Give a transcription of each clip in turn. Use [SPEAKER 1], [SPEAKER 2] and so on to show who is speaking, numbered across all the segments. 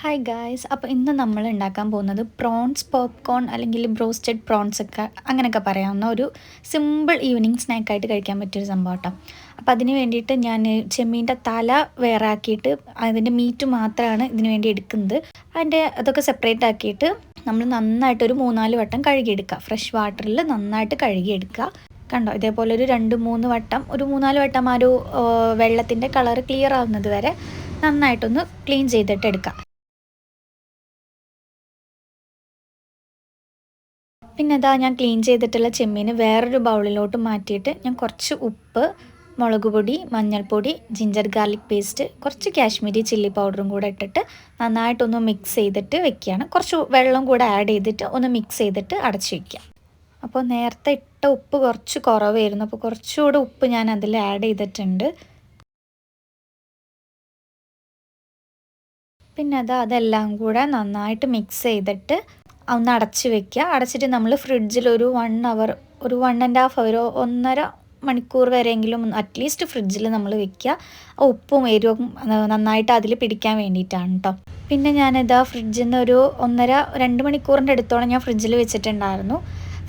[SPEAKER 1] Hi guys, അപ്പോൾ ഇന്ന് നമ്മൾ ഉണ്ടാക്കാൻ പോകുന്നത് പ്രോൺസ് പോപ്കോൺ അല്ലെങ്കിൽ ബ്രോസ്റ്റഡ് പ്രോൺസ് ഒക്കെ അങ്ങനെയൊക്കെ പറയാവുന്ന ഒരു സിമ്പിൾ ഈവനിങ് സ്നാക്കായിട്ട് കഴിക്കാൻ പറ്റിയൊരു സംഭവം കേട്ടോ. അപ്പോൾ അതിന് വേണ്ടിയിട്ട് ഞാൻ ചെമ്മീൻ്റെ തല വേറെ ആക്കിയിട്ട് അതിൻ്റെ മീറ്റ് മാത്രമാണ് ഇതിന് വേണ്ടി എടുക്കുന്നത്. അതിൻ്റെ അതൊക്കെ സെപ്പറേറ്റ് ആക്കിയിട്ട് നമ്മൾ നന്നായിട്ട് ഒരു 3-4 വട്ടം കഴുകിയെടുക്കുക. ഫ്രഷ് വാട്ടറിൽ നന്നായിട്ട് കഴുകിയെടുക്കുക. കണ്ടോ, ഇതേപോലെ ഒരു 2-3 വട്ടം, ഒരു 3-4 വട്ടം ആ ഒരു വെള്ളത്തിൻ്റെ കളർ ക്ലിയർ ആവുന്നത് വരെ നന്നായിട്ടൊന്ന് ക്ലീൻ ചെയ്തിട്ട് എടുക്കുക. പിന്നെ അതാ ഞാൻ ക്ലീൻ ചെയ്തിട്ടുള്ള ചെമ്മീൻ വേറൊരു ബൗളിലോട്ട് മാറ്റിയിട്ട് ഞാൻ കുറച്ച് ഉപ്പ്, മുളക് പൊടി, മഞ്ഞൾപ്പൊടി, ജിഞ്ചർ ഗാർലിക് പേസ്റ്റ്, കുറച്ച് കാശ്മീരി ചില്ലി പൗഡറും കൂടെ ഇട്ടിട്ട് നന്നായിട്ടൊന്ന് മിക്സ് ചെയ്തിട്ട് വെക്കുകയാണ്. കുറച്ച് വെള്ളം കൂടെ ആഡ് ചെയ്തിട്ട് ഒന്ന് മിക്സ് ചെയ്തിട്ട് അടച്ച് വയ്ക്കുക. അപ്പോൾ നേരത്തെ ഇട്ട ഉപ്പ് കുറച്ച് കുറവായിരുന്നു, അപ്പോൾ കുറച്ചുകൂടെ ഉപ്പ് ഞാൻ അതിൽ ആഡ് ചെയ്തിട്ടുണ്ട്. പിന്നെ അതെല്ലാം കൂടെ നന്നായിട്ട് മിക്സ് ചെയ്തിട്ട് ഒന്ന് അടച്ച് വെക്കുക. അടച്ചിട്ട് നമ്മൾ ഫ്രിഡ്ജിൽ ഒരു 1 അവർ, ഒരു 1.5 അവർ, 1.5 മണിക്കൂർ വരെയെങ്കിലും അറ്റ്ലീസ്റ്റ് ഫ്രിഡ്ജിൽ നമ്മൾ വെക്കുക. ഉപ്പും എരിവും നന്നായിട്ട് അതിൽ പിടിക്കാൻ വേണ്ടിയിട്ടാണ് കേട്ടോ. പിന്നെ ഞാനിതാ ഫ്രിഡ്ജിൽ നിന്ന് ഒരു 1.5-2 മണിക്കൂറിൻ്റെ അടുത്തോളം ഞാൻ ഫ്രിഡ്ജിൽ വെച്ചിട്ടുണ്ടായിരുന്നു.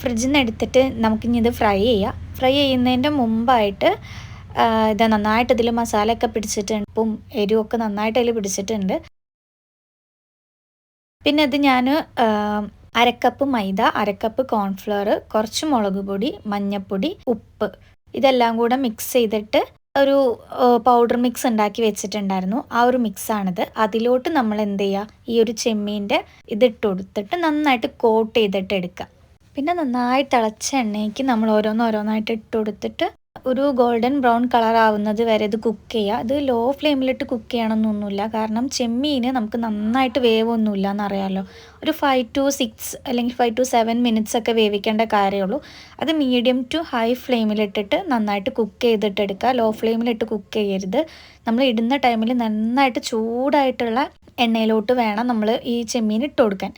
[SPEAKER 1] ഫ്രിഡ്ജിൽ നിന്ന് എടുത്തിട്ട് നമുക്കിനി ഇത് ഫ്രൈ ചെയ്യാം. ഫ്രൈ ചെയ്യുന്നതിൻ്റെ മുമ്പായിട്ട് ഇത് നന്നായിട്ട് ഇതിൽ മസാലയൊക്കെ പിടിച്ചിട്ടുണ്ട്, ഉപ്പും എരിവൊക്കെ നന്നായിട്ട് അതിൽ പിടിച്ചിട്ടുണ്ട്. പിന്നെ ഇത് ഞാൻ 1/2 കപ്പ് മൈദ, 1/2 കപ്പ് കോൺഫ്ലവർ, കുറച്ച് മുളക് പൊടി, മഞ്ഞൾപ്പൊടി, ഉപ്പ് ഇതെല്ലാം കൂടെ മിക്സ് ചെയ്തിട്ട് ഒരു പൗഡർ മിക്സ് ഉണ്ടാക്കി വെച്ചിട്ടുണ്ടായിരുന്നു. ആ ഒരു മിക്സാണിത്. അതിലോട്ട് നമ്മൾ എന്ത് ചെയ്യുക, ഈ ഒരു ചെമ്മീൻ്റെ ഇതിട്ട് കൊടുത്തിട്ട് നന്നായിട്ട് കോട്ട് ചെയ്തിട്ട് എടുക്കുക. പിന്നെ നന്നായി തിളച്ച എണ്ണയ്ക്ക് നമ്മൾ ഓരോന്നായിട്ട് ഇട്ട് കൊടുത്തിട്ട് ഒരു ഗോൾഡൻ ബ്രൗൺ കളർ ആവുന്നത് വരെ ഇത് കുക്ക് ചെയ്യുക. ഇത് ലോ ഫ്ലെയിമിലിട്ട് കുക്ക് ചെയ്യണമെന്നൊന്നുമില്ല, കാരണം ചെമ്മീന് നമുക്ക് നന്നായിട്ട് വേവൊന്നുമില്ല എന്നറിയാമല്ലോ. ഒരു 5 to 6 അല്ലെങ്കിൽ 5 to 7 മിനിറ്റ്സ് ഒക്കെ വേവിക്കേണ്ട കാര്യമുള്ളൂ. അത് മീഡിയം ടു ഹൈ ഫ്ലെയിമിലിട്ടിട്ട് നന്നായിട്ട് കുക്ക് ചെയ്തിട്ട് എടുക്കുക. ലോ ഫ്ലെയിമിലിട്ട് കുക്ക് ചെയ്യരുത്. നമ്മൾ ഇടുന്ന ടൈമിൽ നന്നായിട്ട് ചൂടായിട്ടുള്ള എണ്ണയിലോട്ട് വേണം നമ്മൾ ഈ ചെമ്മീൻ ഇട്ട് കൊടുക്കാൻ.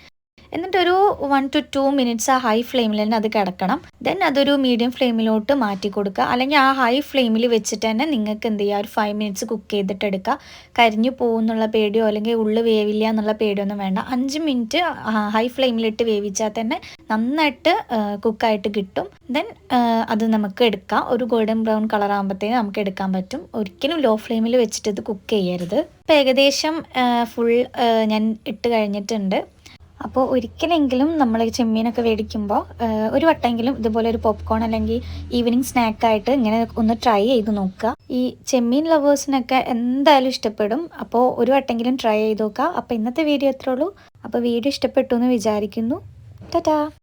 [SPEAKER 1] എന്നിട്ടൊരു 1 to 2 മിനിറ്റ്സ് ആ ഹൈ ഫ്ലെയിമിൽ തന്നെ അത് കിടക്കണം. ദെൻ അതൊരു മീഡിയം ഫ്ലെയിമിലോട്ട് മാറ്റി കൊടുക്കുക. അല്ലെങ്കിൽ ആ ഹൈ ഫ്ലെയിമിൽ വെച്ചിട്ട് തന്നെ നിങ്ങൾക്ക് എന്ത് ചെയ്യുക, ഒരു 5 മിനിറ്റ്സ് കുക്ക് ചെയ്തിട്ട് എടുക്കുക. കരിഞ്ഞു പോകുന്നുള്ള പേടിയോ അല്ലെങ്കിൽ ഉള്ളു വേവില്ല എന്നുള്ള പേടിയൊന്നും വേണ്ട. 5 മിനിറ്റ് ഹൈ ഫ്ലെയിമിലിട്ട് വേവിച്ചാൽ തന്നെ നന്നായിട്ട് കുക്കായിട്ട് കിട്ടും. ദെൻ അത് നമുക്ക് എടുക്കാം. ഒരു ഗോൾഡൻ ബ്രൗൺ കളർ ആകുമ്പോഴത്തേനും നമുക്ക് എടുക്കാൻ പറ്റും. ഒരിക്കലും ലോ ഫ്ലെയിമിൽ വെച്ചിട്ട് ഇത് കുക്ക് ചെയ്യരുത്. ഇപ്പോൾ ഏകദേശം ഫുൾ ഞാൻ ഇട്ട് കഴിഞ്ഞിട്ടുണ്ട്. അപ്പോൾ ഒരിക്കലെങ്കിലും നമ്മൾ ചെമ്മീനൊക്കെ മേടിക്കുമ്പോൾ ഒരു വട്ടമെങ്കിലും ഇതുപോലെ ഒരു പോപ്കോൺ അല്ലെങ്കിൽ ഈവനിങ് സ്നാക്കായിട്ട് ഇങ്ങനെ ഒന്ന് ട്രൈ ചെയ്ത് നോക്കുക. ഈ ചെമ്മീൻ ലവേഴ്സിനൊക്കെ എന്തായാലും ഇഷ്ടപ്പെടും. അപ്പോൾ ഒരു വട്ടമെങ്കിലും ട്രൈ ചെയ്ത് നോക്കുക. അപ്പോൾ ഇന്നത്തെ വീഡിയോ എത്രയുള്ളൂ. അപ്പോൾ വീഡിയോ ഇഷ്ടപ്പെട്ടു എന്ന് വിചാരിക്കുന്നു. ടാറ്റാ.